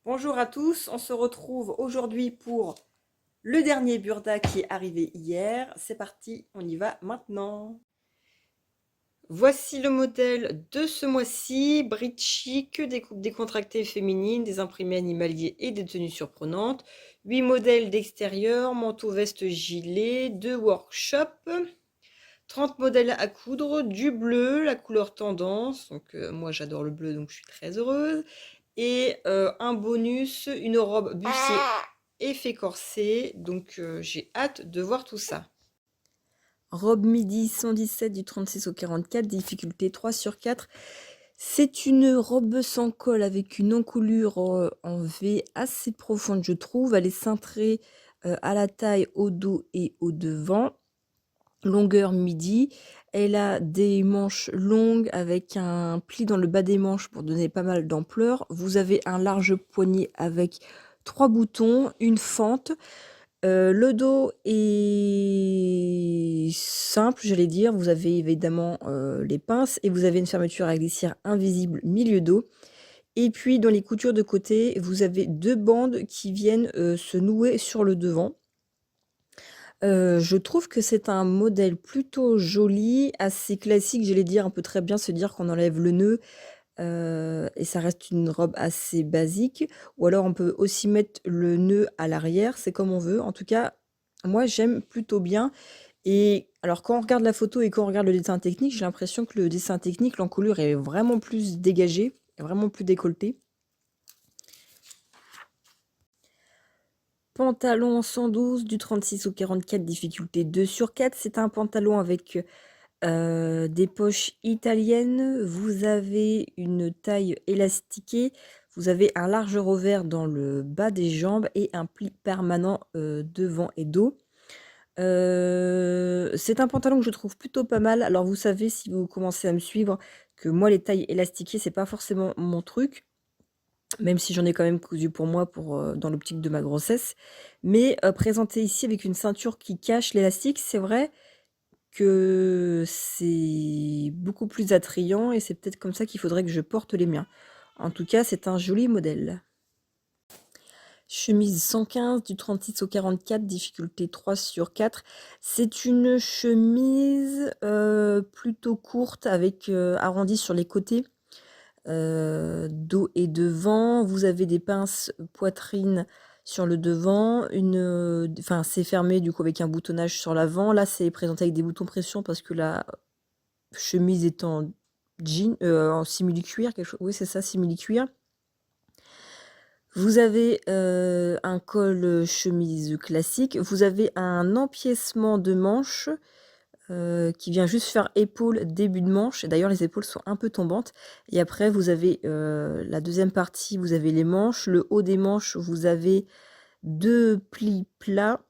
Bonjour à tous, on se retrouve aujourd'hui pour le dernier burda qui est arrivé hier. C'est parti, on y va maintenant. Voici le modèle de ce mois-ci, bridge chic, des coupes décontractées féminines, des imprimés animaliers et des tenues surprenantes. 8 modèles d'extérieur, manteau, veste, gilet, 2 workshops. 30 modèles à coudre, du bleu, la couleur tendance, donc moi j'adore le bleu donc je suis très heureuse, et un bonus, une robe bustier effet corset, donc j'ai hâte de voir tout ça. Robe midi 117 du 36 au 44, difficulté 3/4. C'est une robe sans col avec une encolure en V assez profonde je trouve, elle est cintrée à la taille, au dos et au devant. Longueur midi, elle a des manches longues avec un pli dans le bas des manches pour donner pas mal d'ampleur. Vous avez un large poignet avec 3 boutons, une fente. Le dos est simple, j'allais dire. Vous avez évidemment les pinces et vous avez une fermeture à glissière invisible milieu dos. Et puis dans les coutures de côté, vous avez 2 bandes qui viennent se nouer sur le devant. Je trouve que c'est un modèle plutôt joli, assez classique, j'allais dire, on peut très bien se dire qu'on enlève le nœud, et ça reste une robe assez basique. Ou alors on peut aussi mettre le nœud à l'arrière, c'est comme on veut. En tout cas, moi j'aime plutôt bien. Et alors quand on regarde la photo et quand on regarde le dessin technique, j'ai l'impression que le dessin technique, l'encolure est vraiment plus dégagée, vraiment plus décolletée. Pantalon 112 du 36 au 44, difficulté 2/4. C'est un pantalon avec des poches italiennes. Vous avez une taille élastiquée. Vous avez un large revers dans le bas des jambes et un pli permanent devant et dos. C'est un pantalon que je trouve plutôt pas mal. Alors vous savez, si vous commencez à me suivre, que moi les tailles élastiquées, c'est pas forcément mon truc. Même si j'en ai quand même cousu pour moi dans l'optique de ma grossesse. Mais présenté ici avec une ceinture qui cache l'élastique, c'est vrai que c'est beaucoup plus attrayant et c'est peut-être comme ça qu'il faudrait que je porte les miens. En tout cas, c'est un joli modèle. Chemise 115 du 36 au 44, difficulté 3/4. C'est une chemise plutôt courte avec arrondi sur les côtés. Dos et devant, vous avez des pinces poitrine sur le devant, enfin c'est fermé du coup avec un boutonnage sur l'avant. Là c'est présenté avec des boutons pression parce que la chemise est en jean, en simili-cuir, quelque chose. Oui c'est ça, simili-cuir. Vous avez un col chemise classique. Vous avez un empiècement de manches qui vient juste faire épaule, début de manche. D'ailleurs, les épaules sont un peu tombantes. Et après, vous avez la deuxième partie, vous avez les manches. Le haut des manches, vous avez 2 plis plats.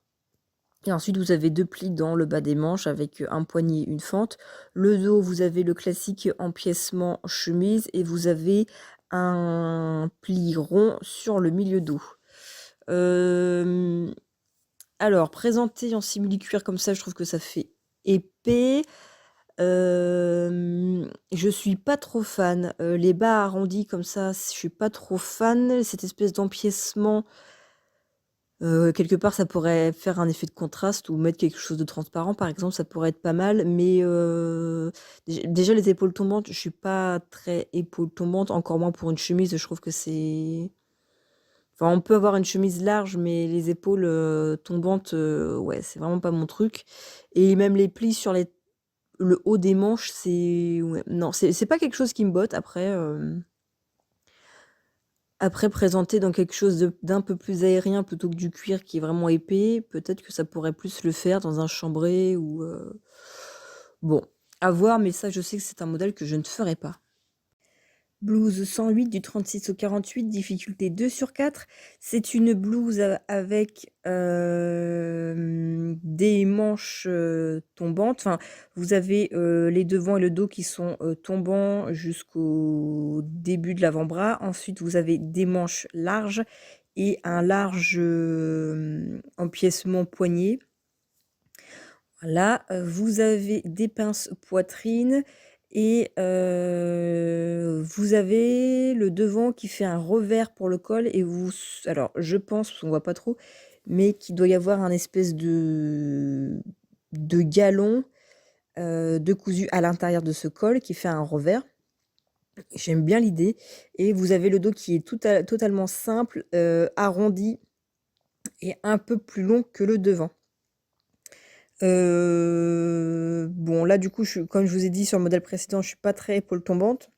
Et ensuite, vous avez 2 plis dans le bas des manches avec un poignet, une fente. Le dos, vous avez le classique empiècement chemise et vous avez un pli rond sur le milieu dos. Alors, présenté en simili-cuir comme ça, je trouve que ça fait épais. Je suis pas trop fan. Les bas arrondis comme ça, je suis pas trop fan. Cette espèce d'empiècement, quelque part, ça pourrait faire un effet de contraste ou mettre quelque chose de transparent, par exemple, ça pourrait être pas mal. Mais déjà, les épaules tombantes, je suis pas très épaule tombante, encore moins pour une chemise. Je trouve que c'est... Enfin, on peut avoir une chemise large, mais les épaules tombantes, ouais, c'est vraiment pas mon truc. Et même les plis sur le haut des manches, c'est... Ouais, non, c'est pas quelque chose qui me botte. Après, présenter dans quelque chose d'un peu plus aérien plutôt que du cuir qui est vraiment épais, peut-être que ça pourrait plus le faire dans un chambré ou... Bon, à voir, mais ça, je sais que c'est un modèle que je ne ferai pas. Blouse 108 du 36 au 48, difficulté 2/4. C'est une blouse avec des manches tombantes. Enfin, vous avez les devants et le dos qui sont tombants jusqu'au début de l'avant-bras. Ensuite, vous avez des manches larges et un large empiècement poignet. Voilà, vous avez des pinces poitrine Et vous avez le devant qui fait un revers pour le col et alors je pense, on voit pas trop, mais qu'il doit y avoir un espèce de galon de cousu à l'intérieur de ce col qui fait un revers. J'aime bien l'idée. Et vous avez le dos qui est totalement simple, arrondi et un peu plus long que le devant. Bon, là, du coup, comme je vous ai dit sur le modèle précédent, je suis pas très épaule tombante.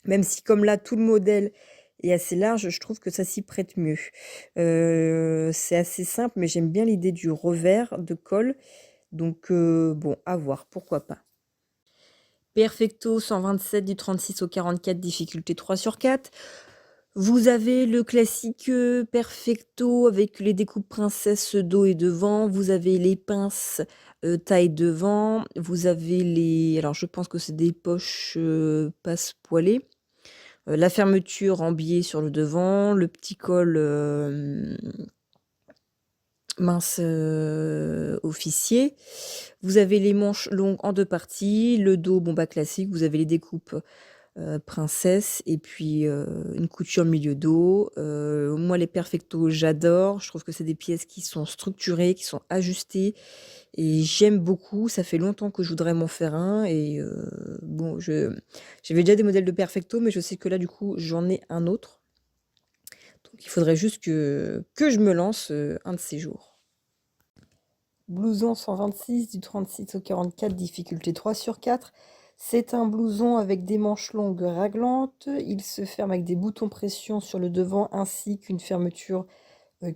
Même si, comme là, tout le modèle est assez large, je trouve que ça s'y prête mieux. C'est assez simple, mais j'aime bien l'idée du revers de col. Donc, bon, à voir, pourquoi pas. Perfecto 127 du 36 au 44, difficulté 3/4. Vous avez le classique perfecto avec les découpes princesse dos et devant. Vous avez les pinces taille devant. Vous avez les... Alors, je pense que c'est des poches passe-poilées. La fermeture en biais sur le devant. Le petit col mince officier. Vous avez les manches longues en 2 parties. Le dos, bon bah classique. Vous avez les découpes princesse et puis une couture milieu dos. Moi les perfectos j'adore, je trouve que c'est des pièces qui sont structurées, qui sont ajustées et j'aime beaucoup. Ça fait longtemps que je voudrais m'en faire un et bon, j'avais déjà des modèles de perfecto, mais je sais que là du coup j'en ai un autre, donc il faudrait juste que je me lance un de ces jours. Blouson 126 du 36 au 44, difficulté 3/4. C'est un blouson avec des manches longues raglantes. Il se ferme avec des boutons pression sur le devant ainsi qu'une fermeture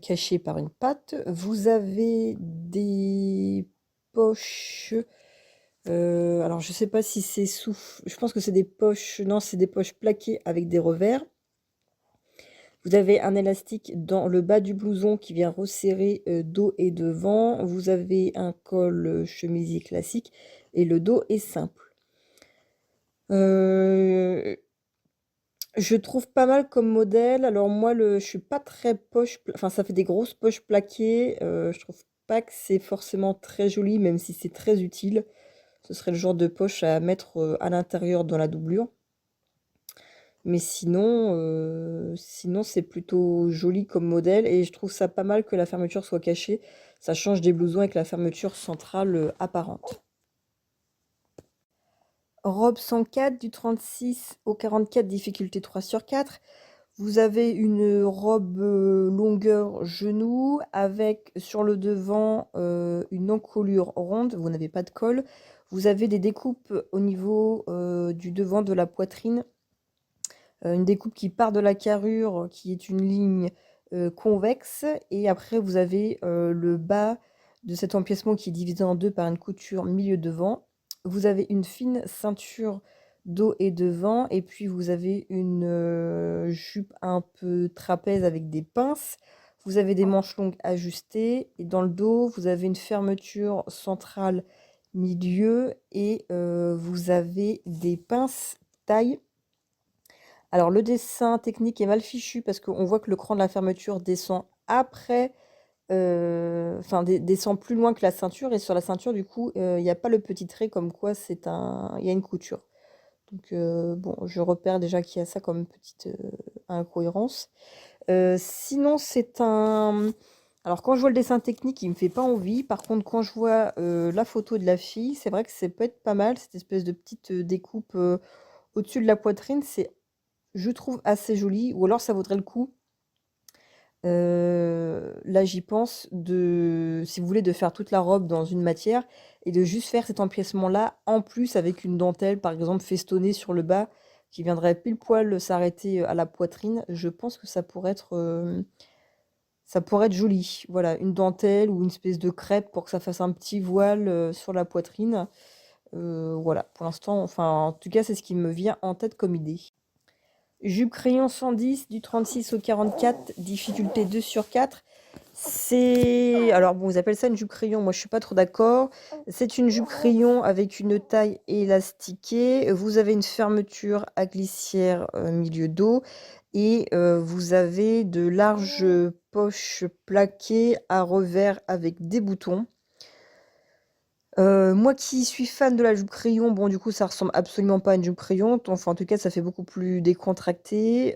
cachée par une patte. Vous avez des poches. Alors je sais pas si c'est je pense que c'est des poches. Non, c'est des poches plaquées avec des revers. Vous avez un élastique dans le bas du blouson qui vient resserrer dos et devant. Vous avez un col chemisier classique et le dos est simple. Je trouve pas mal comme modèle. Alors moi, je suis pas très poche, enfin ça fait des grosses poches plaquées. Je trouve pas que c'est forcément très joli, même si c'est très utile. Ce serait le genre de poche à mettre à l'intérieur dans la doublure. Mais sinon c'est plutôt joli comme modèle et je trouve ça pas mal que la fermeture soit cachée. Ça change des blousons avec la fermeture centrale apparente. Robe 104 du 36 au 44, difficulté 3/4. Vous avez une robe longueur genou avec sur le devant une encolure ronde. Vous n'avez pas de col. Vous avez des découpes au niveau du devant de la poitrine. Une découpe qui part de la carrure, qui est une ligne convexe. Et après, vous avez le bas de cet empiècement qui est divisé en deux par une couture milieu-devant. Vous avez une fine ceinture dos et devant. Et puis, vous avez une jupe un peu trapèze avec des pinces. Vous avez des manches longues ajustées. Et dans le dos, vous avez une fermeture centrale milieu. Et vous avez des pinces taille. Alors, le dessin technique est mal fichu parce qu'on voit que le cran de la fermeture descend après, enfin descend plus loin que la ceinture. Et sur la ceinture, du coup, il n'y a pas le petit trait comme quoi il y a une couture. Donc, bon, je repère déjà qu'il y a ça comme petite incohérence. Sinon, c'est un... Alors, quand je vois le dessin technique, il me fait pas envie. Par contre, quand je vois la photo de la fille, c'est vrai que ça peut être pas mal, cette espèce de petite découpe au-dessus de la poitrine. C'est, je trouve, assez joli. Ou alors, ça vaudrait le coup. Là, j'y pense, si vous voulez, de faire toute la robe dans une matière et de juste faire cet empiècement-là en plus avec une dentelle, par exemple, festonnée sur le bas, qui viendrait pile poil s'arrêter à la poitrine. Je pense que ça pourrait être joli. Voilà, une dentelle ou une espèce de crêpe pour que ça fasse un petit voile sur la poitrine. Voilà, pour l'instant, enfin, en tout cas, c'est ce qui me vient en tête comme idée. Jupe crayon 110 du 36 au 44, difficulté 2/4. Alors bon, vous appellez ça une jupe crayon, moi je suis pas trop d'accord. C'est une jupe crayon avec une taille élastiquée. Vous avez une fermeture à glissière milieu dos et vous avez de larges poches plaquées à revers avec des boutons. Moi qui suis fan de la jupe crayon, bon du coup ça ressemble absolument pas à une jupe crayon, enfin en tout cas ça fait beaucoup plus décontracté.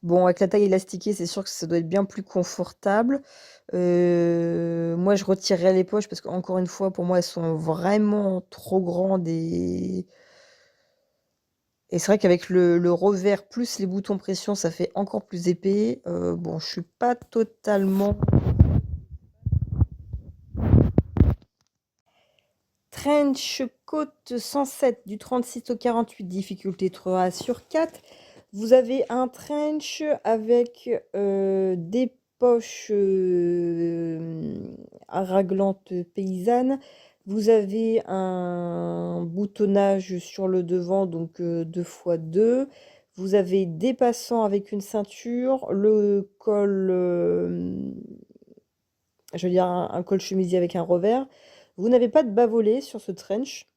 Bon avec la taille élastiquée, c'est sûr que ça doit être bien plus confortable. Moi je retirerais les poches parce qu'encore une fois, pour moi elles sont vraiment trop grandes et c'est vrai qu'avec le revers plus les boutons pression, ça fait encore plus épais. Bon, je suis pas totalement... Trench côte 107 du 36 au 48, difficulté 3 sur 4. Vous avez un trench avec des poches raglantes paysannes. Vous avez un boutonnage sur le devant, donc 2x2. Vous avez des passants avec une ceinture, le col, je veux dire un col chemisier avec un revers. Vous n'avez pas de bas-volé sur ce trench.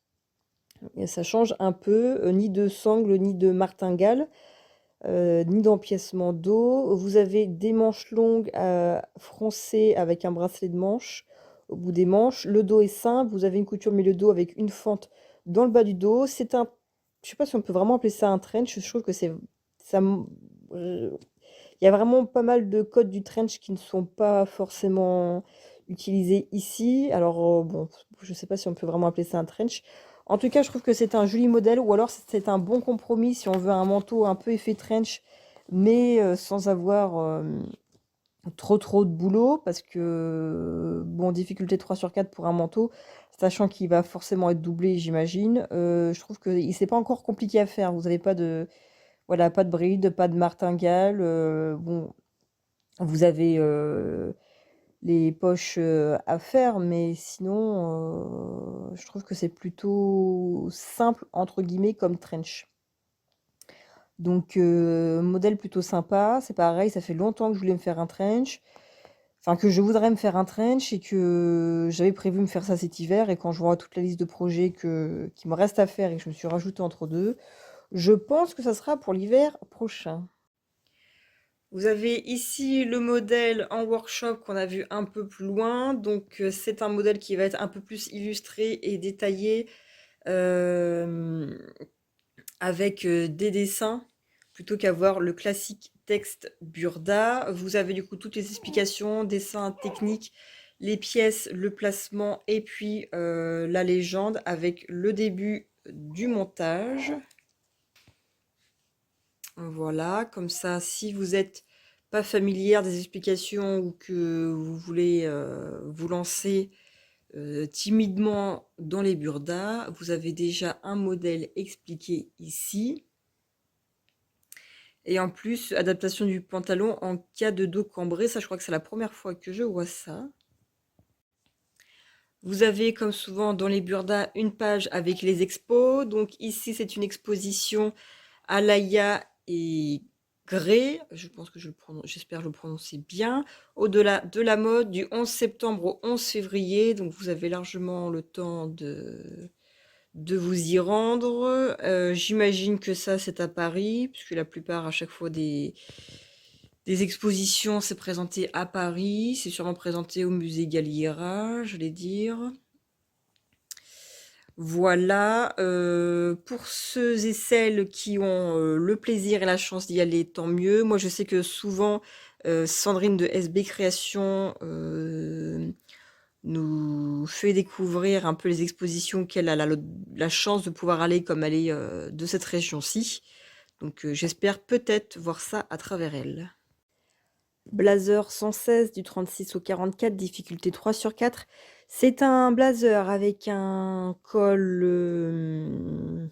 Et ça change un peu, ni de sangle, ni de martingale, ni d'empiècement dos. Vous avez des manches longues froncées avec un bracelet de manche au bout des manches. Le dos est simple, vous avez une couture milieu dos avec une fente dans le bas du dos. C'est un, je sais pas si on peut vraiment appeler ça un trench, je trouve que c'est ça. Il y a vraiment pas mal de codes du trench qui ne sont pas forcément utilisés ici. Alors, bon, je ne sais pas si on peut vraiment appeler ça un trench. En tout cas, je trouve que c'est un joli modèle, ou alors c'est un bon compromis si on veut un manteau un peu effet trench, mais sans avoir trop de boulot, parce que, bon, difficulté 3 sur 4 pour un manteau, sachant qu'il va forcément être doublé, j'imagine. Je trouve que c'est pas encore compliqué à faire. Vous n'avez pas de... Voilà, pas de bride, pas de martingale. Bon, vous avez les poches à faire, mais sinon, je trouve que c'est plutôt simple, entre guillemets, comme trench. Donc, modèle plutôt sympa. C'est pareil, ça fait longtemps que je voulais me faire un trench. Enfin, que je voudrais me faire un trench et que j'avais prévu me faire ça cet hiver. Et quand je vois toute la liste de projets qui me reste à faire et que je me suis rajouté entre deux, je pense que ça sera pour l'hiver prochain. Vous avez ici le modèle en workshop qu'on a vu un peu plus loin. Donc, c'est un modèle qui va être un peu plus illustré et détaillé euh, avec des dessins plutôt qu'avoir le classique texte Burda. Vous avez du coup toutes les explications, dessins techniques, les pièces, le placement et puis la légende avec le début du montage. Voilà, comme ça, si vous n'êtes pas familière des explications ou que vous voulez vous lancer timidement dans les burdas, vous avez déjà un modèle expliqué ici. Et en plus, adaptation du pantalon en cas de dos cambré. Ça, je crois que c'est la première fois que je vois ça. Vous avez, comme souvent dans les burdas, une page avec les expos. Donc ici, c'est une exposition à Laïa et Gré, je pense que j'espère le prononcer bien, au-delà de la mode du 11 septembre au 11 février, donc vous avez largement le temps de vous y rendre. J'imagine que ça c'est à Paris, puisque la plupart à chaque fois des expositions c'est présenté à Paris, c'est sûrement présenté au musée Galliera, je vais dire. Voilà, pour ceux et celles qui ont le plaisir et la chance d'y aller, tant mieux. Moi, je sais que souvent, Sandrine de SB Création nous fait découvrir un peu les expositions qu'elle a la chance de pouvoir aller, comme elle est de cette région-ci. Donc, j'espère peut-être voir ça à travers elle. Blazer 116 du 36 au 44, difficulté 3 sur 4. C'est un blazer avec un col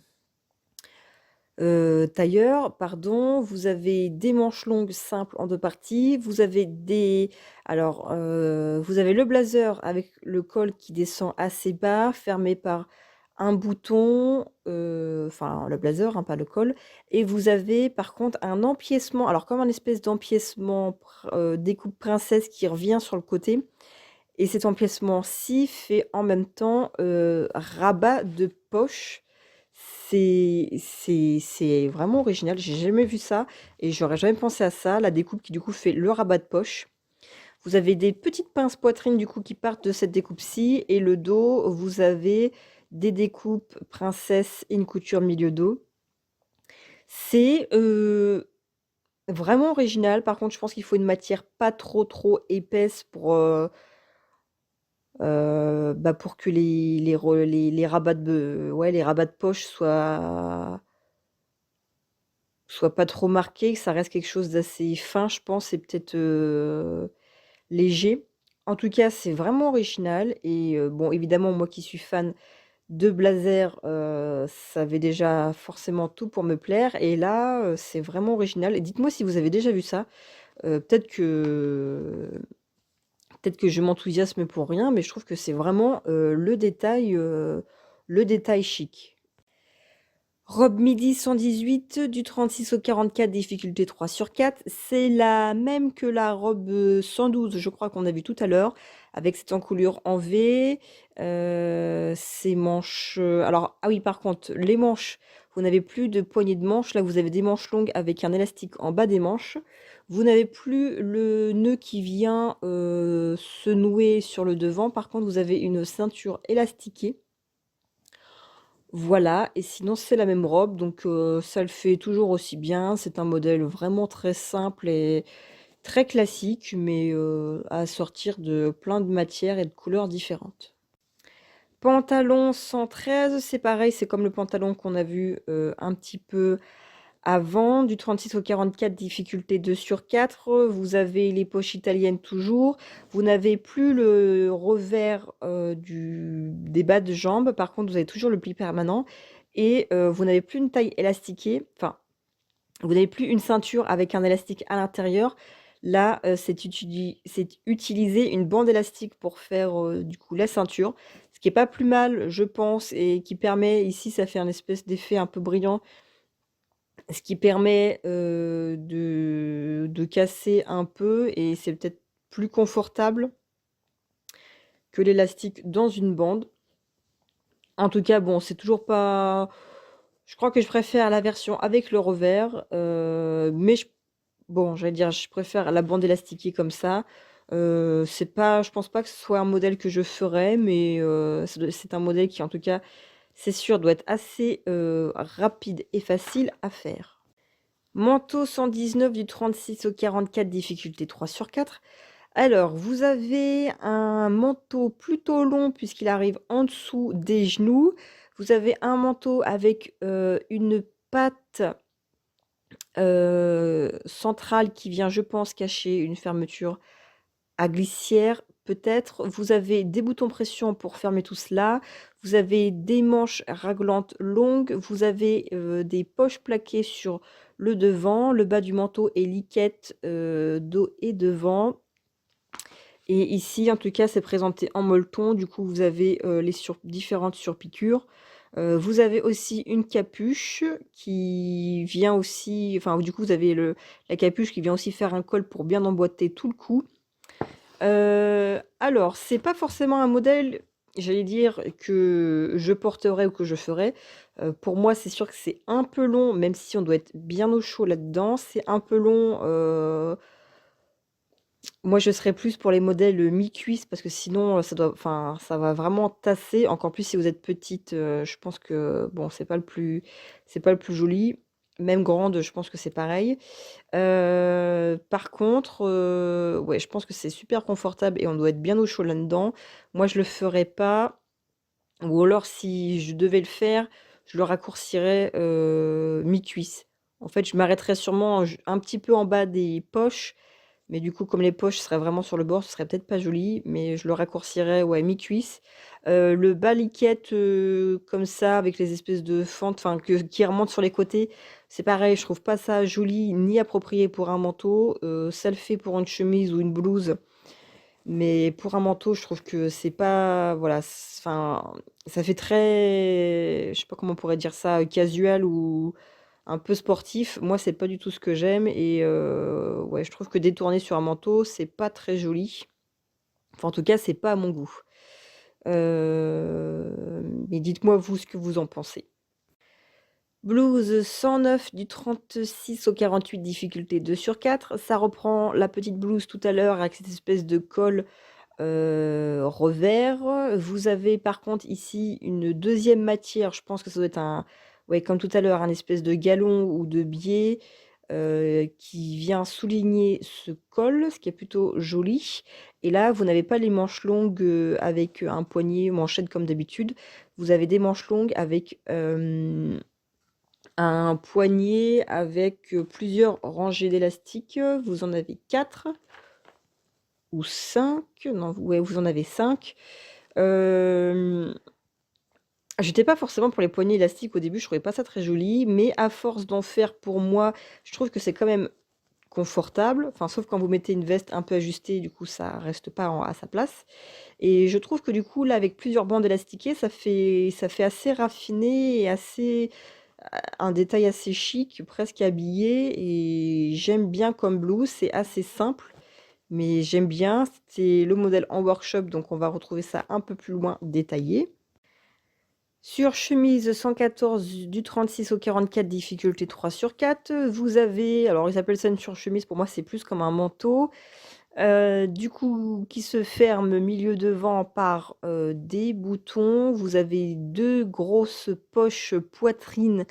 tailleur, pardon. Vous avez des manches longues simples en deux parties. Vous avez des... Alors, vous avez le blazer avec le col qui descend assez bas, fermé par un bouton, enfin le blazer, hein, pas le col. Et vous avez par contre un empiècement, alors comme un espèce d'empiècement découpe princesse qui revient sur le côté. Et cet empiècement-ci fait en même temps rabat de poche. C'est vraiment original, j'ai jamais vu ça et j'aurais jamais pensé à ça. La découpe qui du coup fait le rabat de poche. Vous avez des petites pinces poitrine du coup qui partent de cette découpe-ci et le dos, vous avez des découpes princesse et une couture milieu dos. C'est, vraiment original. Par contre, je pense qu'il faut une matière pas trop épaisse bah, pour que les rabats les rabats de poche soient pas trop marqués, que ça reste quelque chose d'assez fin, je pense et peut-être, léger. En tout cas, c'est vraiment original et bon, évidemment, moi qui suis fan de blazer, ça avait déjà forcément tout pour me plaire et là, c'est vraiment original et dites-moi si vous avez déjà vu ça. Peut-être que je m'enthousiasme pour rien, mais je trouve que c'est vraiment, le détail chic. Robe midi 118 du 36 au 44, difficulté 3/4. C'est la même que la robe 112, je crois qu'on a vu tout à l'heure, avec cette encolure en V. Ces manches. Alors, ah oui, par contre, les manches, vous n'avez plus de poignée de manches. Là, vous avez des manches longues avec un élastique en bas des manches. Vous n'avez plus le nœud qui vient se nouer sur le devant. Par contre, vous avez une ceinture élastiquée. Voilà, et sinon c'est la même robe, donc ça le fait toujours aussi bien. C'est un modèle vraiment très simple et très classique, mais à assortir de plein de matières et de couleurs différentes. Pantalon 113, c'est pareil, c'est comme le pantalon qu'on a vu un petit peu avant, du 36 au 44, difficulté 2/4. Vous avez les poches italiennes toujours. Vous n'avez plus le revers des bas de jambes. Par contre, vous avez toujours le pli permanent. Et vous n'avez plus une taille élastiquée. Enfin, vous n'avez plus une ceinture avec un élastique à l'intérieur. Là, c'est utiliser une bande élastique pour faire du coup la ceinture. Ce qui est pas plus mal, je pense, et qui permet, ici, ça fait un espèce d'effet un peu brillant ce qui permet, de casser un peu et c'est peut-être plus confortable que l'élastique dans une bande. En tout cas, bon, c'est toujours pas je crois que je préfère la version avec le revers, mais bon, j'allais dire, je préfère la bande élastiquée comme ça. Je pense pas que ce soit un modèle que je ferais, mais c'est un modèle qui, en tout cas, c'est sûr, doit être assez, rapide et facile à faire. Manteau 119 du 36 au 44, difficulté 3/4. Alors, vous avez un manteau plutôt long puisqu'il arrive en dessous des genoux. Vous avez un manteau avec une patte centrale qui vient, je pense, cacher une fermeture à glissière, peut-être. Vous avez des boutons pression pour fermer tout cela. Vous avez des manches raglantes longues. Vous avez des poches plaquées sur le devant. Le bas du manteau est liquette, dos et devant. Et ici, en tout cas, c'est présenté en molleton. Du coup, vous avez les différentes surpiqûres. Vous avez aussi une capuche qui vient aussi... Enfin, du coup, vous avez la capuche qui vient aussi faire un col pour bien emboîter tout le cou. Alors, c'est pas forcément un modèle, j'allais dire, que je porterais ou que je ferais. Pour moi, c'est sûr que c'est un peu long, même si on doit être bien au chaud là-dedans. C'est un peu long. Moi, je serais plus pour les modèles mi-cuisse parce que sinon, enfin, ça va vraiment tasser. Encore plus si vous êtes petite, je pense que bon, c'est pas le plus joli. Même grande, je pense que c'est pareil. Par contre, ouais, je pense que c'est super confortable et on doit être bien au chaud là-dedans. Moi, je le ferais pas ou alors si je devais le faire, je le raccourcirais, mi-cuisse. En fait, je m'arrêterais sûrement un petit peu en bas des poches, mais du coup, comme les poches seraient vraiment sur le bord, ce serait peut-être pas joli, mais je le raccourcirais, ouais, mi-cuisse. Le bas liquette, comme ça, avec les espèces de fentes, enfin, qui remontent sur les côtés, c'est pareil, je trouve pas ça joli ni approprié pour un manteau. Ça le fait pour une chemise ou une blouse, mais pour un manteau, je trouve que c'est pas, voilà, enfin, ça fait très, je sais pas comment on pourrait dire ça, casual ou un peu sportif. Moi, c'est pas du tout ce que j'aime et ouais, je trouve que détourner sur un manteau, c'est pas très joli. Enfin, en tout cas, c'est pas à mon goût. Mais dites-moi vous ce que vous en pensez. Blouse 109 du 36 au 48, difficulté 2 sur 4. Ça reprend la petite blouse tout à l'heure avec cette espèce de col revers. Vous avez par contre ici une deuxième matière, je pense que ça doit être un, ouais, comme tout à l'heure, un espèce de galon ou de biais qui vient souligner ce col, ce qui est plutôt joli. Et là, vous n'avez pas les manches longues avec un poignet manchette comme d'habitude. Vous avez des manches longues avec un poignet avec plusieurs rangées d'élastiques. Vous en avez 4 ou 5. Non, ouais, vous en avez 5. J'étais pas forcément pour les poignées élastiques au début, je trouvais pas ça très joli, mais à force d'en faire pour moi, je trouve que c'est quand même confortable. Enfin, sauf quand vous mettez une veste un peu ajustée, du coup, ça reste pas à sa place. Et je trouve que du coup, là, avec plusieurs bandes élastiquées, ça fait assez raffiné et assez un détail assez chic, presque habillé. Et j'aime bien comme blouse, c'est assez simple, mais j'aime bien. C'est le modèle en workshop, donc on va retrouver ça un peu plus loin détaillé. Sur chemise 114 du 36 au 44, difficulté 3 sur 4, vous avez, alors ils appellent ça une surchemise, pour moi c'est plus comme un manteau, du coup qui se ferme milieu devant par des boutons. Vous avez 2 grosses poches poitrine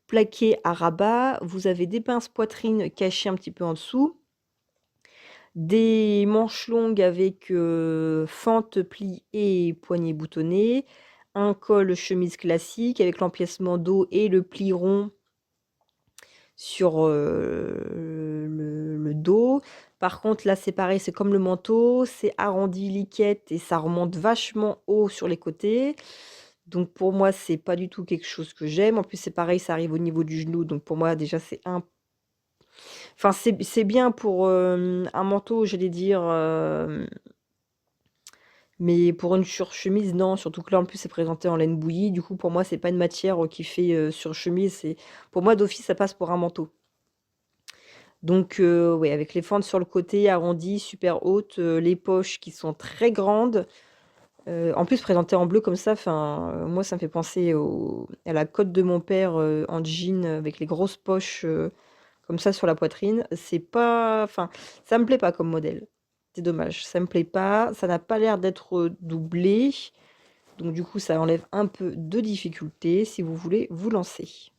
plaquées à rabat. Vous avez des pinces poitrine cachées un petit peu en dessous. Des manches longues avec fente, pli et poignet boutonné. Un col chemise classique avec l'empiècement dos et le pli rond sur le dos. Par contre, là, c'est pareil, c'est comme le manteau, c'est arrondi liquette et ça remonte vachement haut sur les côtés. Donc pour moi, c'est pas du tout quelque chose que j'aime. En plus, c'est pareil, ça arrive au niveau du genou. Donc pour moi, déjà, c'est un... Enfin, c'est bien pour un manteau, j'allais dire, mais pour une surchemise, non. Surtout que là, en plus, c'est présenté en laine bouillie. Du coup, pour moi, c'est pas une matière qui fait surchemise. Pour moi, d'office, ça passe pour un manteau. Donc, ouais, avec les fentes sur le côté arrondies, super hautes, les poches qui sont très grandes. En plus, présentées en bleu comme ça, moi, ça me fait penser à la cotte de mon père en jean avec les grosses poches comme ça sur la poitrine. C'est pas, enfin, ça me plaît pas comme modèle. C'est dommage, ça me plaît pas. Ça n'a pas l'air d'être doublé. Donc, du coup, ça enlève un peu de difficulté si vous voulez vous lancer.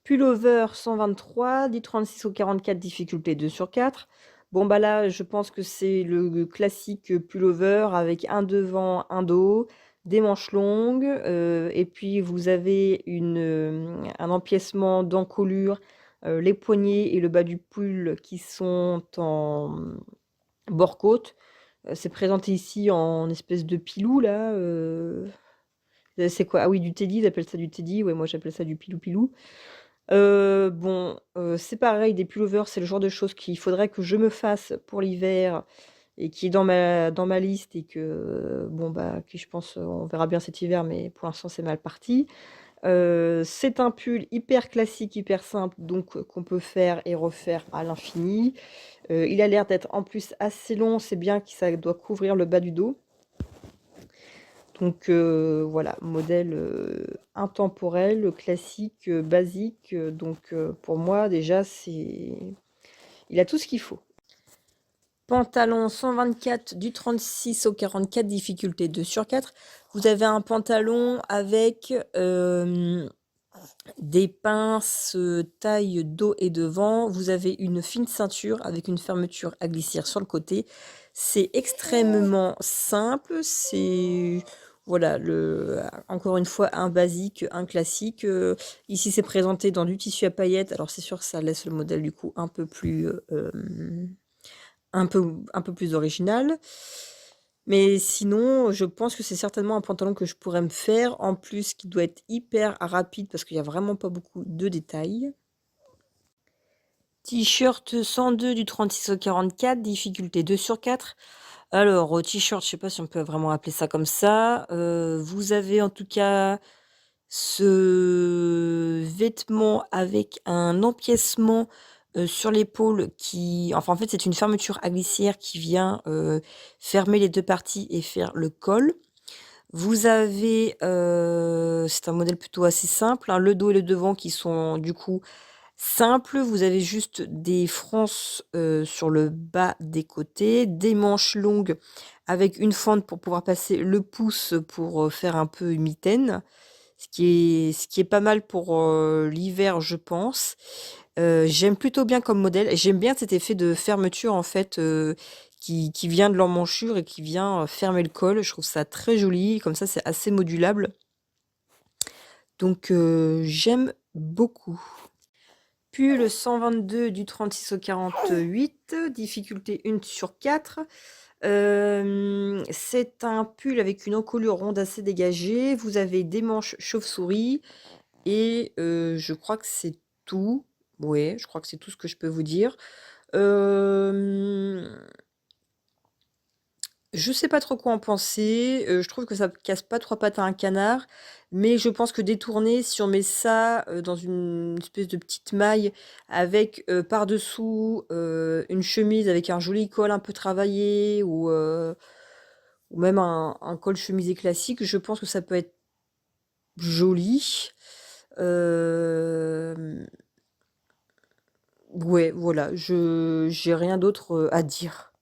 Pullover 123, du 36 au 44, difficulté 2 sur 4. Bon, bah là, je pense que c'est le classique pullover avec un devant, un dos, des manches longues, et puis vous avez un empiècement d'encolure, les poignets et le bas du pull qui sont en bord-côte. C'est présenté ici en espèce de pilou, là. C'est quoi? Ah oui, du teddy, ils appellent ça du teddy. Ouais, moi j'appelle ça du pilou-pilou. Bon, c'est pareil, des pullovers, c'est le genre de choses qu'il faudrait que je me fasse pour l'hiver et qui est dans ma liste et que, bon, bah, que je pense, on verra bien cet hiver, mais pour l'instant, c'est mal parti. C'est un pull hyper classique, hyper simple, donc qu'on peut faire et refaire à l'infini. Il a l'air d'être en plus assez long, c'est bien que ça doit couvrir le bas du dos. Donc voilà, modèle intemporel, classique, basique. Donc pour moi, déjà, il a tout ce qu'il faut. Pantalon 124 du 36 au 44, difficulté 2 sur 4. Vous avez un pantalon avec des pinces taille dos et devant. Vous avez une fine ceinture avec une fermeture à glissière sur le côté. C'est extrêmement simple. C'est voilà, encore une fois un basique, un classique. Ici, c'est présenté dans du tissu à paillettes. Alors c'est sûr que ça laisse le modèle du coup un peu plus plus original. Mais sinon, je pense que c'est certainement un pantalon que je pourrais me faire. En plus, qui doit être hyper rapide parce qu'il n'y a vraiment pas beaucoup de détails. T-shirt 102 du 36 au 44, difficulté 2 sur 4. Alors, t-shirt, je sais pas si on peut vraiment appeler ça comme ça. Vous avez en tout cas ce vêtement avec un empiècement sur l'épaule enfin en fait c'est une fermeture à glissière qui vient fermer les deux parties et faire le col. Vous avez, c'est un modèle plutôt assez simple, hein, le dos et le devant qui sont du coup simples. Vous avez juste des frances sur le bas des côtés, des manches longues avec une fente pour pouvoir passer le pouce pour faire un peu mitaine, ce qui est pas mal pour l'hiver, je pense. J'aime plutôt bien comme modèle et j'aime bien cet effet de fermeture en fait qui vient de l'emmanchure et qui vient fermer le col. Je trouve ça très joli, comme ça c'est assez modulable. Donc j'aime beaucoup. Pull 122 du 36 au 48, difficulté 1 sur 4. C'est un pull avec une encolure ronde assez dégagée. Vous avez des manches chauve-souris et je crois que c'est tout. Ouais, je crois que c'est tout ce que je peux vous dire. Je sais pas trop quoi en penser. Je trouve que ça casse pas trois pattes à un canard, mais je pense que détourner, si on met ça dans une espèce de petite maille avec par-dessous une chemise avec un joli col un peu travaillé ou même un col chemisé classique, je pense que ça peut être joli. Ouais, voilà, j'ai rien d'autre à dire.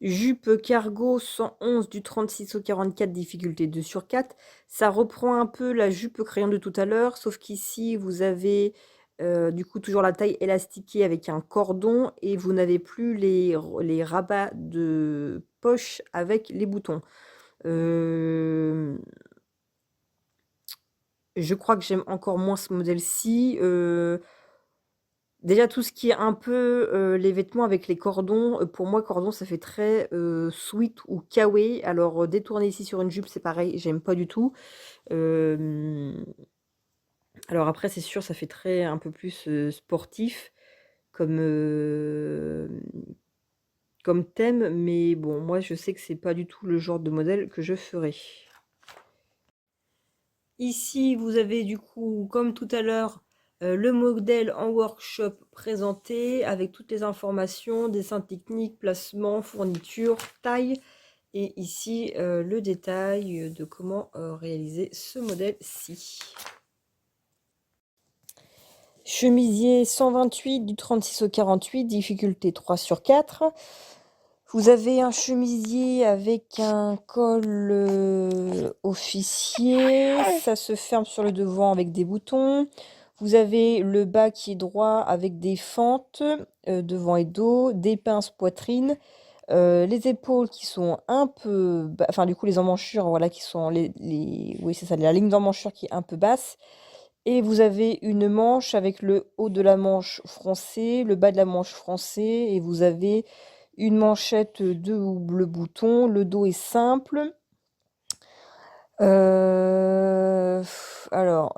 Jupe cargo 111 du 36 au 44, difficulté 2 sur 4. Ça reprend un peu la jupe crayon de tout à l'heure, sauf qu'ici, vous avez du coup toujours la taille élastiquée avec un cordon et vous n'avez plus les rabats de poche avec les boutons. Je crois que j'aime encore moins ce modèle-ci. Déjà tout ce qui est un peu, les vêtements avec les cordons, pour moi cordon ça fait très, sweat ou kawaii. Alors, détourner ici sur une jupe, c'est pareil, j'aime pas du tout. Alors après c'est sûr ça fait très un peu plus, sportif comme, comme thème, mais bon moi je sais que c'est pas du tout le genre de modèle que je ferais. Ici, vous avez du coup, comme tout à l'heure, le modèle en workshop présenté avec toutes les informations, dessins techniques, placement, fourniture, taille. Et ici, le détail de comment réaliser ce modèle-ci. Chemisier 128 du 36 au 48, difficulté 3 sur 4. Vous avez un chemisier avec un col officier, ça se ferme sur le devant avec des boutons. Vous avez le bas qui est droit avec des fentes devant et dos, des pinces poitrine, les épaules qui sont un peu, enfin du coup les emmanchures, voilà, qui sont oui c'est ça, la ligne d'emmanchure qui est un peu basse. Et vous avez une manche avec le haut de la manche froncé, le bas de la manche froncé, et vous avez une manchette double bouton. Le dos est simple. Alors,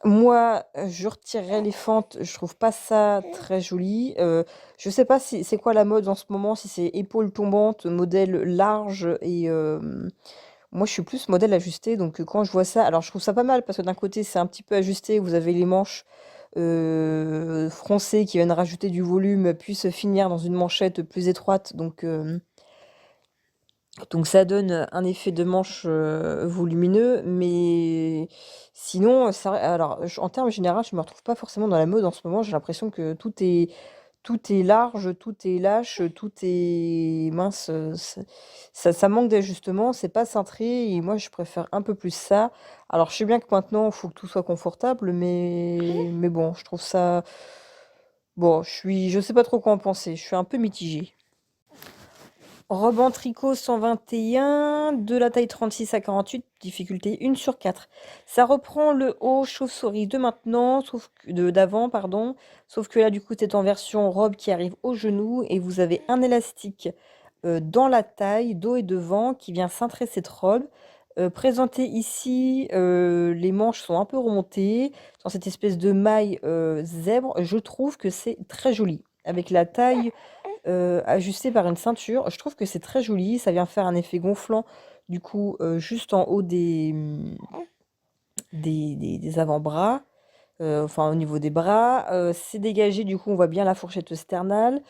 moi, je retirerais les fentes. Je trouve pas ça très joli. Je sais pas si c'est quoi la mode en ce moment, si c'est épaules tombantes, modèle large et moi, je suis plus modèle ajusté, donc quand je vois ça, alors je trouve ça pas mal parce que d'un côté, c'est un petit peu ajusté, vous avez les manches froncées qui viennent rajouter du volume, puis se finir dans une manchette plus étroite, donc ça donne un effet de manche volumineux, mais sinon, alors en termes généraux, je me retrouve pas forcément dans la mode en ce moment, j'ai l'impression que tout est large, tout est lâche, tout est mince, ça manque d'ajustement, c'est pas cintré et moi je préfère un peu plus ça. Alors je sais bien que maintenant, il faut que tout soit confortable, mais bon, je trouve ça bon, je sais pas trop quoi en penser, je suis un peu mitigée. Robe en tricot 121, de la taille 36 à 48, difficulté 1 sur 4. Ça reprend le haut chauve-souris de maintenant, d'avant, pardon. Sauf que là, du coup, c'est en version robe qui arrive au genou et vous avez un élastique dans la taille, dos et devant, qui vient cintrer cette robe. Présenté ici, les manches sont un peu remontées, dans cette espèce de maille zèbre. Je trouve que c'est très joli. Avec la taille ajusté par une ceinture. Je trouve que c'est très joli, ça vient faire un effet gonflant, du coup, juste en haut des avant-bras. enfin au niveau des bras. C'est dégagé, du coup on voit bien la fourchette sternale.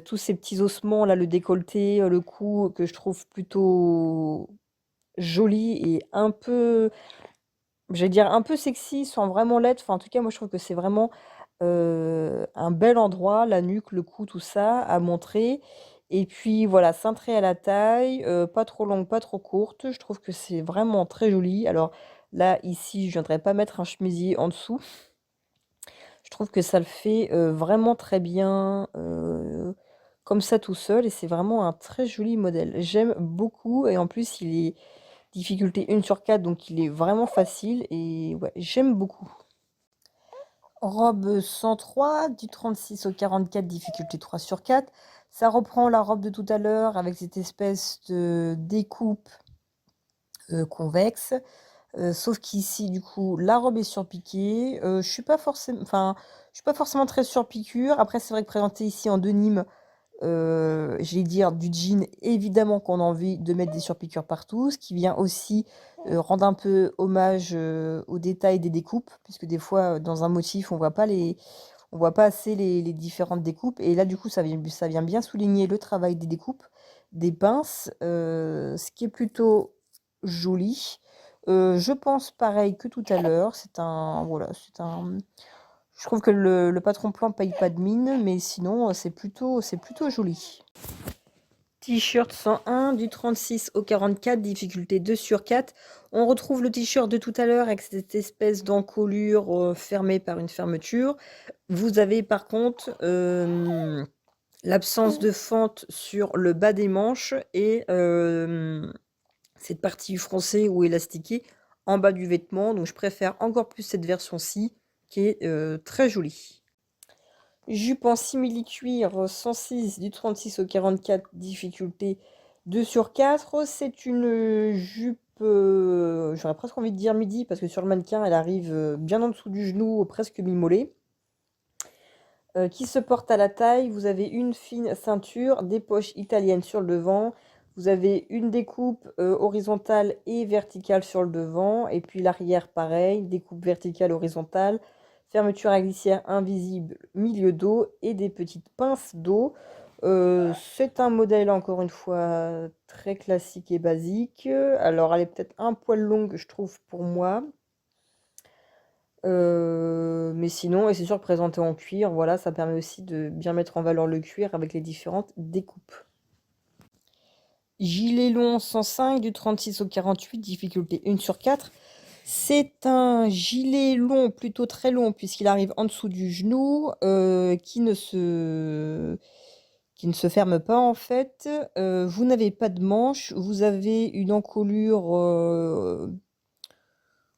Tous ces petits ossements là, le décolleté, le cou, que je trouve plutôt joli et un peu, j'allais dire un peu sexy, sans vraiment l'être. Enfin en tout cas moi je trouve que c'est vraiment un bel endroit, la nuque, le cou, tout ça à montrer. Et puis voilà, cintrée à la taille, pas trop longue, pas trop courte. Je trouve que c'est vraiment très joli. Alors là, ici, je viendrais pas mettre un chemisier en dessous. Je trouve que ça le fait vraiment très bien comme ça tout seul. Et c'est vraiment un très joli modèle. J'aime beaucoup. Et en plus, il est difficulté 1/4, donc il est vraiment facile. Et ouais, j'aime beaucoup. Robe 103, du 36 au 44, difficulté 3/4. Ça reprend la robe de tout à l'heure avec cette espèce de découpe convexe. Sauf qu'ici, du coup, la robe est surpiquée. Je suis pas forcément très surpiqûre. Après, c'est vrai que présenté ici en denim, j'allais dire du jean, évidemment qu'on a envie de mettre des surpiqûres partout, ce qui vient aussi rendre un peu hommage aux détails des découpes, puisque des fois, dans un motif, on voit pas assez les différentes découpes. Et là, du coup, ça vient bien souligner le travail des découpes, des pinces, ce qui est plutôt joli. Je pense pareil que tout à l'heure. Voilà, je trouve que le patron plan paye pas de mine, mais sinon, c'est plutôt joli. T-shirt 101, du 36 au 44, difficulté 2/4. On retrouve le t-shirt de tout à l'heure avec cette espèce d'encolure fermée par une fermeture. Vous avez par contre l'absence de fente sur le bas des manches et cette partie froncée ou élastiquée en bas du vêtement. Donc je préfère encore plus cette version-ci qui est très jolie. Jupe en simili-cuir 106, du 36 au 44, difficulté 2/4. C'est une jupe, j'aurais presque envie de dire midi, parce que sur le mannequin, elle arrive bien en dessous du genou, presque mi-mollet. Qui se porte à la taille. Vous avez une fine ceinture, des poches italiennes sur le devant. Vous avez une découpe horizontale et verticale sur le devant. Et puis l'arrière, pareil, découpe verticale, horizontale. Fermeture à glissière invisible, milieu dos et des petites pinces dos. C'est un modèle, encore une fois, très classique et basique. Alors, elle est peut-être un poil longue, je trouve, pour moi. Mais sinon, et c'est sûr que présenté en cuir, voilà, ça permet aussi de bien mettre en valeur le cuir avec les différentes découpes. Gilet long 105, du 36 au 48, difficulté 1/4. C'est un gilet long, plutôt très long, puisqu'il arrive en dessous du genou, qui ne se ferme pas en fait. Vous n'avez pas de manche, vous avez une encolure,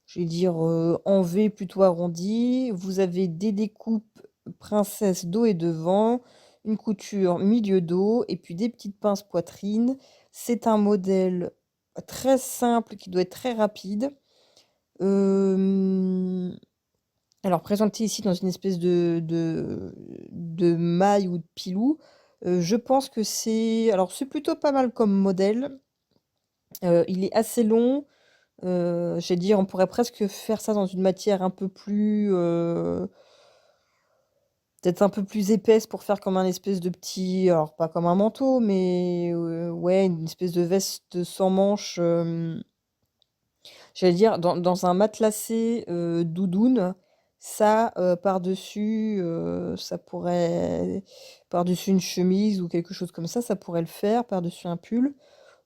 je vais dire en V plutôt arrondie. Vous avez des découpes princesse dos et devant, une couture milieu dos et puis des petites pinces poitrine. C'est un modèle très simple qui doit être très rapide. Alors présenté ici dans une espèce de maille ou de pilou. Je pense que c'est plutôt pas mal comme modèle. Il est assez long. J'ai dit, on pourrait presque faire ça dans une matière un peu plus, peut-être un peu plus épaisse pour faire comme un espèce de petit, alors pas comme un manteau, mais ouais, une espèce de veste sans manches. J'allais dire dans un matelassé doudoune, ça par-dessus, ça pourrait, par-dessus une chemise ou quelque chose comme ça pourrait le faire, par-dessus un pull.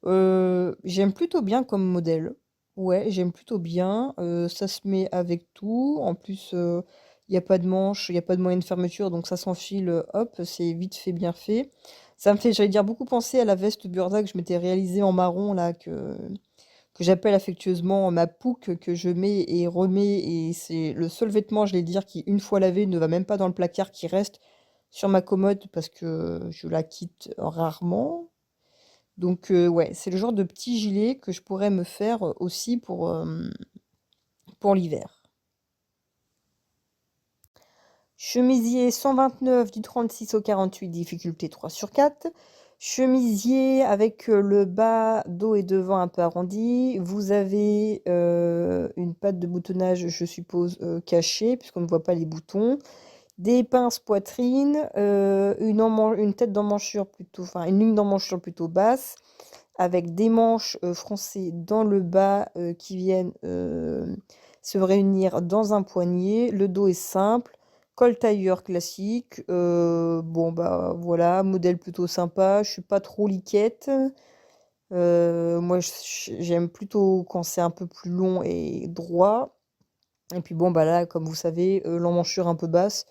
J'aime plutôt bien comme modèle. Ouais, j'aime plutôt bien. Ça se met avec tout. En plus, il y a pas de manche, il y a pas de moyen de fermeture, donc ça s'enfile, hop, c'est vite fait, bien fait. Ça me fait, j'allais dire, beaucoup penser à la veste burda que je m'étais réalisée en marron là, que j'appelle affectueusement ma pouque, que je mets et remets, et c'est le seul vêtement, je vais dire, qui, une fois lavé, ne va même pas dans le placard, qui reste sur ma commode parce que je la quitte rarement. Donc ouais, c'est le genre de petit gilet que je pourrais me faire aussi pour l'hiver. Chemisier 129, du 36 au 48, difficulté 3/4. Chemisier avec le bas, dos et devant un peu arrondi. Vous avez une patte de boutonnage, je suppose, cachée, puisqu'on ne voit pas les boutons. Des pinces poitrine, une tête d'emmanchure plutôt, enfin une ligne d'emmanchure plutôt basse, avec des manches froncées dans le bas qui viennent se réunir dans un poignet. Le dos est simple. Col tailleur classique. Bon, bah voilà, modèle plutôt sympa. Je suis pas trop liquette. Moi, j'aime plutôt quand c'est un peu plus long et droit. Et puis bon, bah là, comme vous savez, l'emmanchure un peu basse.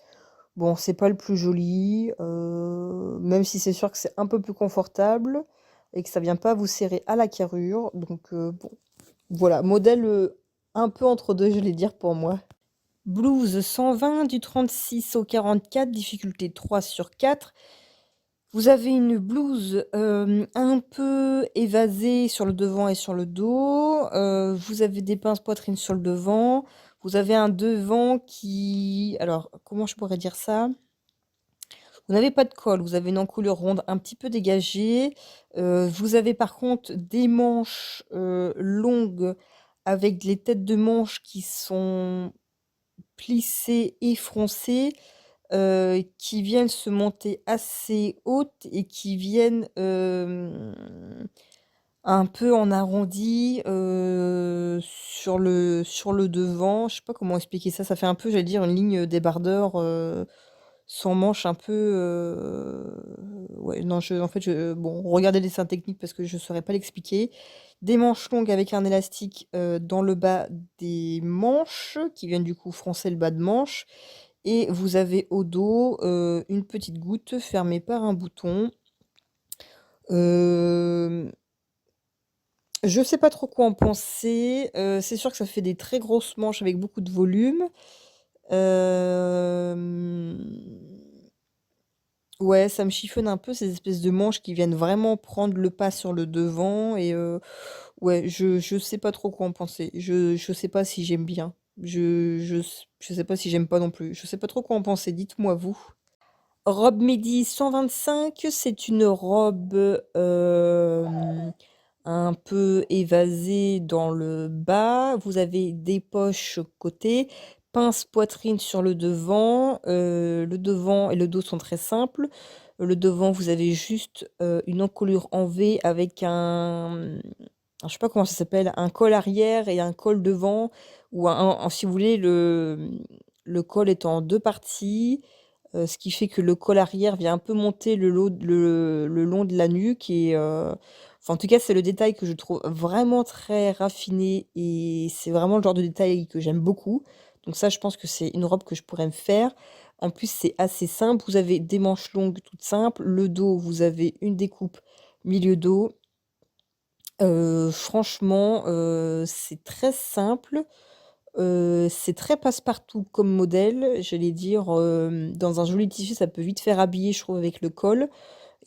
Bon, c'est pas le plus joli, même si c'est sûr que c'est un peu plus confortable et que ça vient pas vous serrer à la carrure. Donc bon, voilà, modèle un peu entre deux, je vais dire pour moi. Blouse 120 du 36 au 44, difficulté 3 sur 4. Vous avez une blouse un peu évasée sur le devant et sur le dos. Vous avez des pinces poitrine sur le devant. Vous avez un devant qui... Alors, comment je pourrais dire ça? Vous n'avez pas de col, vous avez une encolure ronde un petit peu dégagée. Vous avez par contre des manches longues avec les têtes de manches qui sont plissées et froncées, qui viennent se monter assez hautes et qui viennent un peu en arrondi sur le devant. Je sais pas comment expliquer ça. Ça fait un peu, j'allais dire, une ligne débardeur sans manche un peu. Ouais, non, en fait, bon, regardez les dessins techniques parce que je ne saurais pas l'expliquer. Des manches longues avec un élastique dans le bas des manches qui viennent du coup froncer le bas de manche. Et vous avez au dos une petite goutte fermée par un bouton. Je sais pas trop quoi en penser. C'est sûr que ça fait des très grosses manches avec beaucoup de volume. Ouais, ça me chiffonne un peu ces espèces de manches qui viennent vraiment prendre le pas sur le devant. Et ouais, je sais pas trop quoi en penser. Je sais pas si j'aime bien. Je sais pas si j'aime pas non plus. Je sais pas trop quoi en penser. Dites-moi vous. Robe midi 125, c'est une robe un peu évasée dans le bas. Vous avez des poches côté, pince poitrine sur le devant. Le devant et le dos sont très simples. Le devant, vous avez juste une encolure en V avec je sais pas comment ça s'appelle, un col arrière et un col devant, ou si vous voulez, le col est en deux parties. Ce qui fait que le col arrière vient un peu monter le long de la nuque et enfin, en tout cas, c'est le détail que je trouve vraiment très raffiné et c'est vraiment le genre de détail que j'aime beaucoup. Donc ça, je pense que c'est une robe que je pourrais me faire. En plus, c'est assez simple. Vous avez des manches longues toutes simples. Le dos, vous avez une découpe milieu dos. Franchement, c'est très simple. C'est très passe-partout comme modèle, j'allais dire, dans un joli tissu, ça peut vite faire habiller, je trouve, avec le col.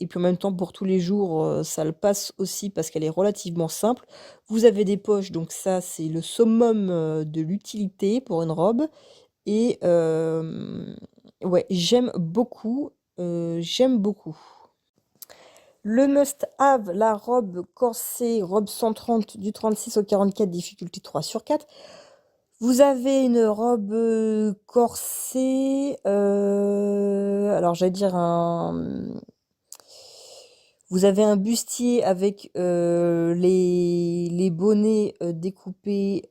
Et puis en même temps, pour tous les jours, ça le passe aussi parce qu'elle est relativement simple. Vous avez des poches, donc ça, c'est le summum de l'utilité pour une robe. Et ouais, j'aime beaucoup. J'aime beaucoup. Le must-have, la robe corsée, robe 130 du 36 au 44, difficulté 3 sur 4. Vous avez une robe corsée, alors j'allais dire vous avez un bustier avec les bonnets découpés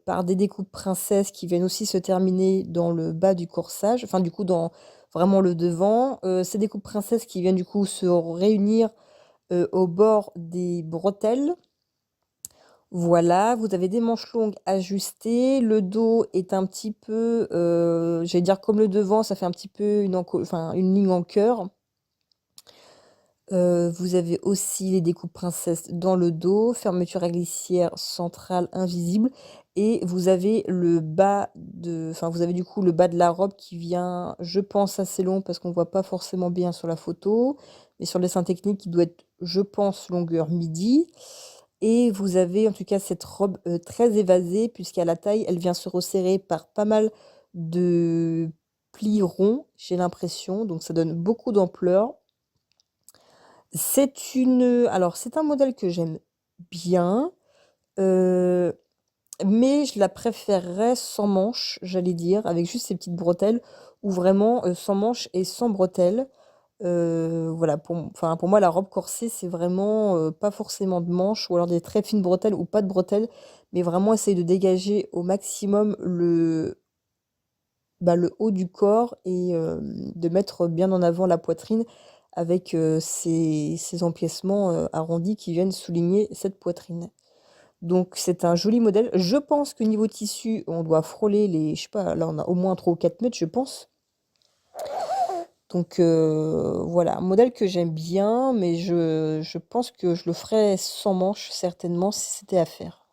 par des découpes princesses qui viennent aussi se terminer dans le bas du corsage, enfin du coup dans vraiment le devant. Ces découpes princesses qui viennent du coup se réunir au bord des bretelles. Voilà, vous avez des manches longues ajustées, le dos est un petit peu, j'allais dire comme le devant, ça fait un petit peu une ligne en cœur. Vous avez aussi les découpes princesses dans le dos, fermeture à glissière centrale invisible et vous avez vous avez du coup le bas de la robe qui vient, je pense, assez long parce qu'on voit pas forcément bien sur la photo, mais sur le dessin technique, il doit être, je pense, longueur midi. Et vous avez en tout cas cette robe très évasée puisqu'à la taille, elle vient se resserrer par pas mal de plis ronds, j'ai l'impression. Donc ça donne beaucoup d'ampleur. Alors c'est un modèle que j'aime bien, heu, mais je la préférerais sans manches, j'allais dire, avec juste ces petites bretelles ou vraiment, sans manches et sans bretelles. Voilà, pour moi, la robe corsée, c'est vraiment, pas forcément de manches ou alors des très fines bretelles ou pas de bretelles, mais vraiment essayer de dégager au maximum le haut du corps et de mettre bien en avant la poitrine avec, ces empiècements, arrondis qui viennent souligner cette poitrine. Donc c'est un joli modèle. Je pense que niveau tissu, on doit frôler les je sais pas, là, on a au moins 3 ou 4 mètres, je pense. Donc voilà, un modèle que j'aime bien, mais je pense que je le ferais sans manches certainement si c'était à faire.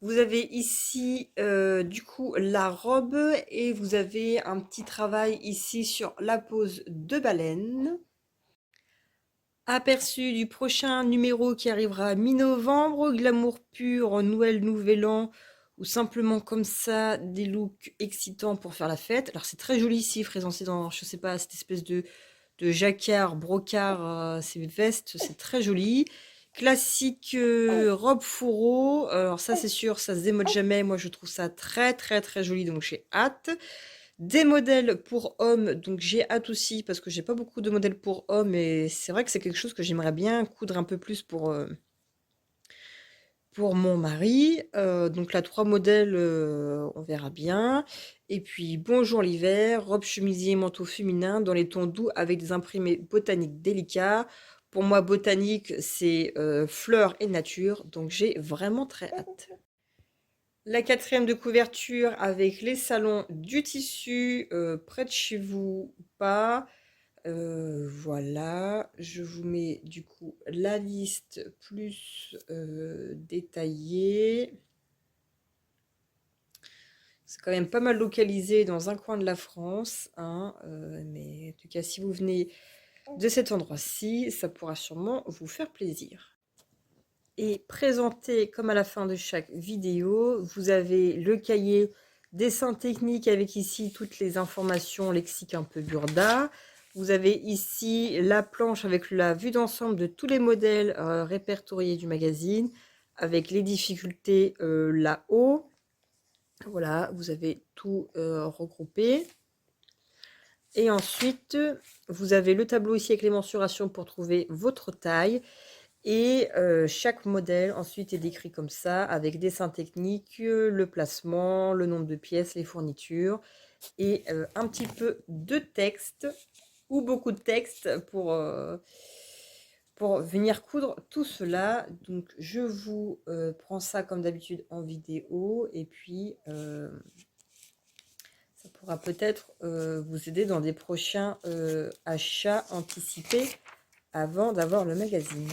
Vous avez ici du coup la robe et vous avez un petit travail ici sur la pose de baleine. Aperçu du prochain numéro qui arrivera mi-novembre, glamour pur, Noël, Nouvel An, ou simplement comme ça, des looks excitants pour faire la fête. Alors c'est très joli ici, présenté dans, je sais pas, cette espèce de jacquard, brocart, ces vestes, c'est très joli. Classique robe fourreau, alors ça c'est sûr, ça se démode jamais, moi je trouve ça très très très joli, donc j'ai hâte. Des modèles pour hommes, donc j'ai hâte aussi parce que j'ai pas beaucoup de modèles pour hommes et c'est vrai que c'est quelque chose que j'aimerais bien coudre un peu plus pour mon mari. Donc là, 3 modèles, on verra bien. Et puis bonjour l'hiver, robe, chemisier, manteau féminin dans les tons doux avec des imprimés botaniques délicats. Pour moi, botanique, c'est fleurs et nature, donc j'ai vraiment très hâte. La quatrième de couverture avec les salons du tissu, près de chez vous ou pas. Voilà, je vous mets du coup la liste plus détaillée. C'est quand même pas mal localisé dans un coin de la France, hein, mais en tout cas, si vous venez de cet endroit-ci, ça pourra sûrement vous faire plaisir. Et présenté comme à la fin de chaque vidéo, vous avez le cahier dessin technique avec ici toutes les informations lexiques un peu burda. Vous avez ici la planche avec la vue d'ensemble de tous les modèles répertoriés du magazine avec les difficultés là-haut. Voilà, vous avez tout regroupé. Et ensuite, vous avez le tableau ici avec les mensurations pour trouver votre taille. Et chaque modèle ensuite est décrit comme ça, avec dessin technique, le placement, le nombre de pièces, les fournitures, et un petit peu de texte, ou beaucoup de texte pour venir coudre tout cela. Donc je vous prends ça comme d'habitude en vidéo, et puis ça pourra peut-être vous aider dans des prochains achats anticipés avant d'avoir le magazine.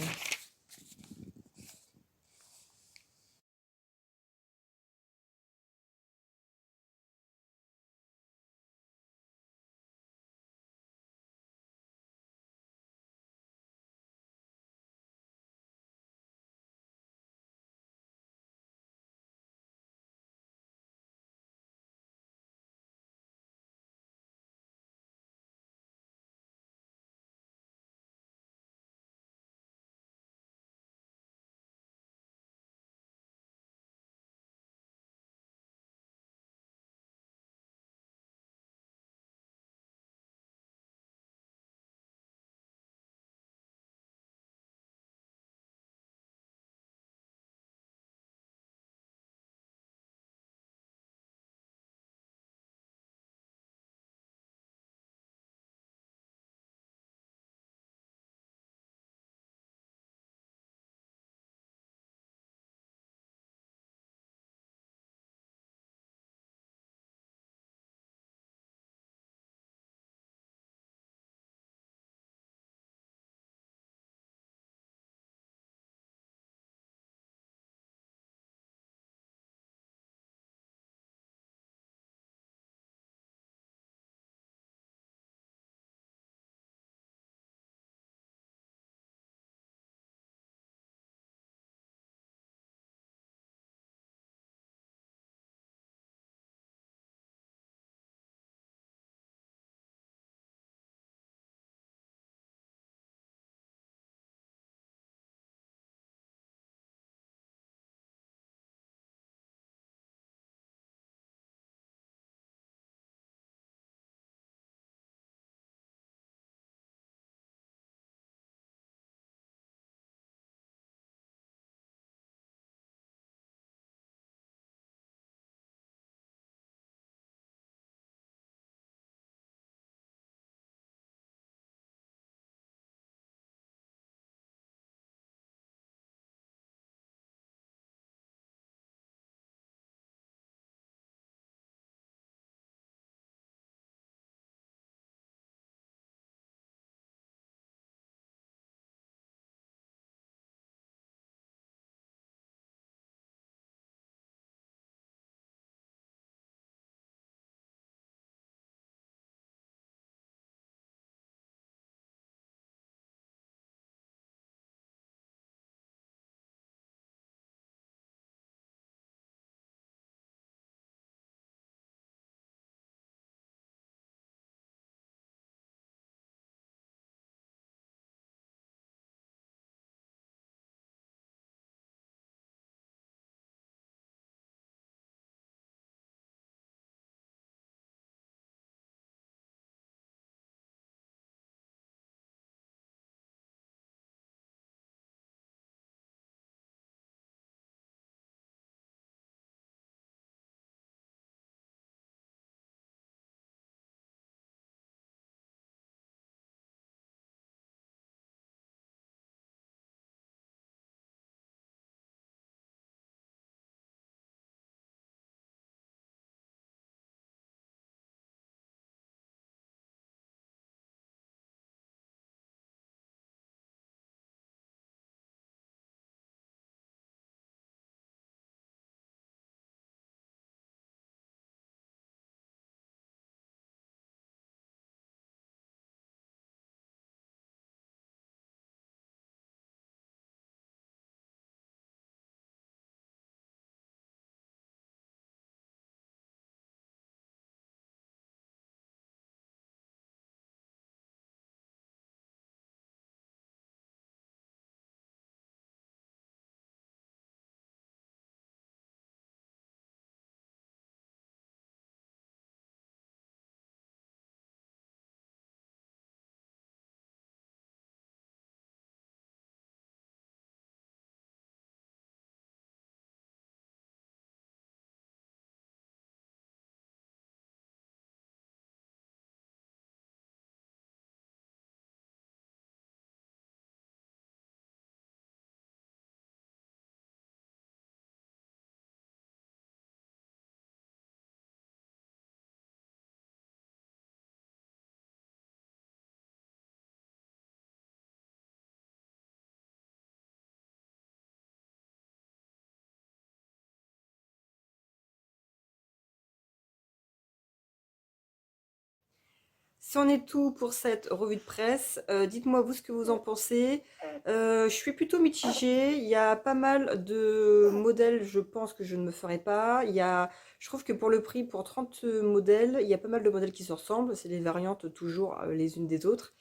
c'en est tout pour cette revue de presse. Dites-moi vous ce que vous en pensez. Je suis plutôt mitigée. Il y a pas mal de modèles, je pense que je ne me ferai pas. Je trouve que pour le prix, pour 30 modèles, il y a pas mal de modèles qui se ressemblent. C'est les variantes toujours les unes des autres.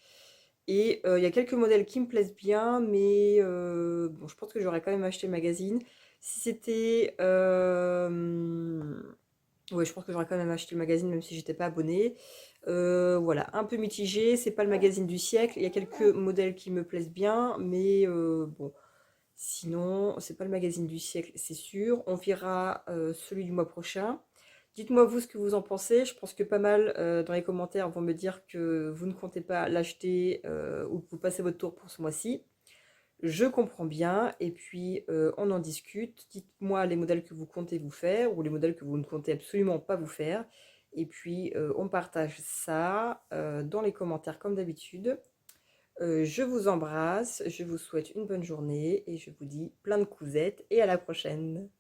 Et il y a quelques modèles qui me plaisent bien, mais bon, je pense que j'aurais quand même acheté le magazine. Si c'était... ouais, je pense que j'aurais quand même acheté le magazine, même si j'étais pas abonnée. Voilà, un peu mitigé. C'est pas le magazine du siècle. Il y a quelques modèles qui me plaisent bien, mais bon, sinon, c'est pas le magazine du siècle, c'est sûr. On verra celui du mois prochain. Dites-moi vous ce que vous en pensez. Je pense que pas mal dans les commentaires vont me dire que vous ne comptez pas l'acheter ou que vous passez votre tour pour ce mois-ci. Je comprends bien et puis on en discute. Dites-moi les modèles que vous comptez vous faire ou les modèles que vous ne comptez absolument pas vous faire. Et puis on partage ça dans les commentaires comme d'habitude. Je vous embrasse, je vous souhaite une bonne journée et je vous dis plein de cousettes et à la prochaine.